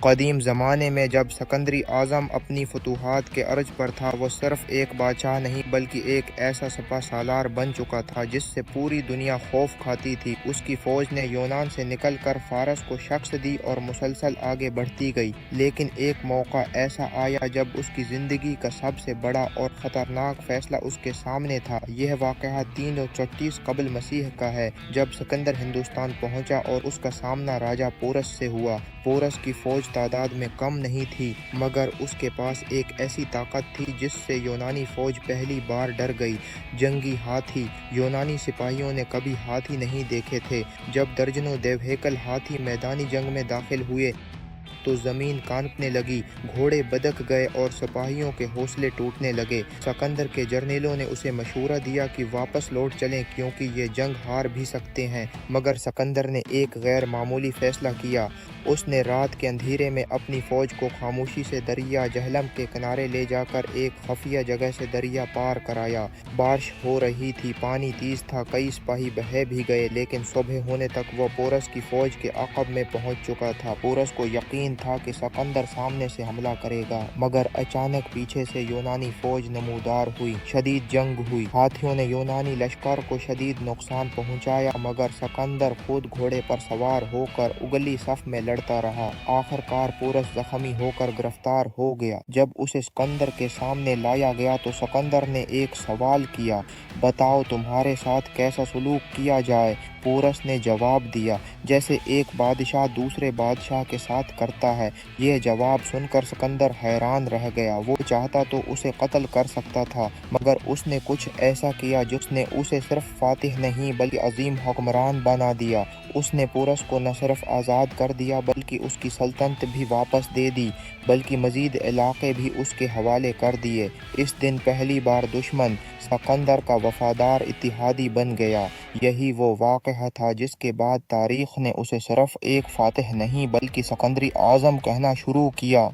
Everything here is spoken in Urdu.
قدیم زمانے میں جب سکندری اعظم اپنی فتوحات کے عرج پر تھا، وہ صرف ایک بادشاہ نہیں بلکہ ایک ایسا سپہ سالار بن چکا تھا جس سے پوری دنیا خوف کھاتی تھی۔ اس کی فوج نے یونان سے نکل کر فارس کو شکست دی اور مسلسل آگے بڑھتی گئی، لیکن ایک موقع ایسا آیا جب اس کی زندگی کا سب سے بڑا اور خطرناک فیصلہ اس کے سامنے تھا۔ یہ واقعہ 336 قبل مسیح کا ہے، جب سکندر ہندوستان پہنچا اور اس کا سامنا راجہ پورس سے ہوا۔ پورس کی فوج تعداد میں کم نہیں تھی، مگر اس کے پاس ایک ایسی طاقت تھی جس سے یونانی فوج پہلی بار ڈر گئی۔ جنگی ہاتھی۔ یونانی سپاہیوں نے کبھی ہاتھی نہیں دیکھے تھے۔ جب درجنوں دیوہیکل ہاتھی میدانی جنگ میں داخل ہوئے تو زمین کانپنے لگی، گھوڑے بدک گئے اور سپاہیوں کے حوصلے ٹوٹنے لگے۔ سکندر کے جرنیلوں نے اسے مشورہ دیا کہ واپس لوٹ چلیں کیونکہ یہ جنگ ہار بھی سکتے ہیں، مگر سکندر نے ایک غیر معمولی فیصلہ کیا۔ اس نے رات کے اندھیرے میں اپنی فوج کو خاموشی سے دریا جہلم کے کنارے لے جا کر ایک خفیہ جگہ سے دریا پار کرایا۔ بارش ہو رہی تھی، پانی تیز تھا، کئی سپاہی بہہ بھی گئے، لیکن صبح ہونے تک وہ پورس کی فوج کے عقب میں پہنچ چکا تھا۔ پورس کو یقین تھا کہ سکندر سامنے سے حملہ کرے گا، مگر اچانک پیچھے سے یونانی فوج نمودار ہوئی۔ شدید جنگ ہوئی، ہاتھیوں نے یونانی لشکر کو شدید نقصان پہنچایا، مگر سکندر خود گھوڑے پر سوار ہو کر اگلی صف میں لڑتا رہا۔ آخر کار پورس زخمی ہو کر گرفتار ہو گیا۔ جب اسے سکندر کے سامنے لایا گیا تو سکندر نے ایک سوال کیا، بتاؤ تمہارے ساتھ کیسا سلوک کیا جائے؟ پورس نے جواب دیا، جیسے ایک بادشاہ دوسرے بادشاہ کے ساتھ کرتا ہے۔ یہ جواب سن کر سکندر حیران رہ گیا۔ وہ چاہتا تو اسے قتل کر سکتا تھا، مگر اس نے کچھ ایسا کیا جس نے اسے صرف فاتح نہیں بلکہ عظیم حکمران بنا دیا۔ اس نے پورس کو نہ صرف آزاد کر دیا بلکہ اس کی سلطنت بھی واپس دے دی، بلکہ مزید علاقے بھی اس کے حوالے کر دیے۔ اس دن پہلی بار دشمن سکندر کا وفادار اتحادی بن گیا۔ یہی وہ واقعہ تھا جس کے بعد تاریخ نے اسے صرف ایک فاتح نہیں بلکہ سکندری اعظم کہنا شروع کیا۔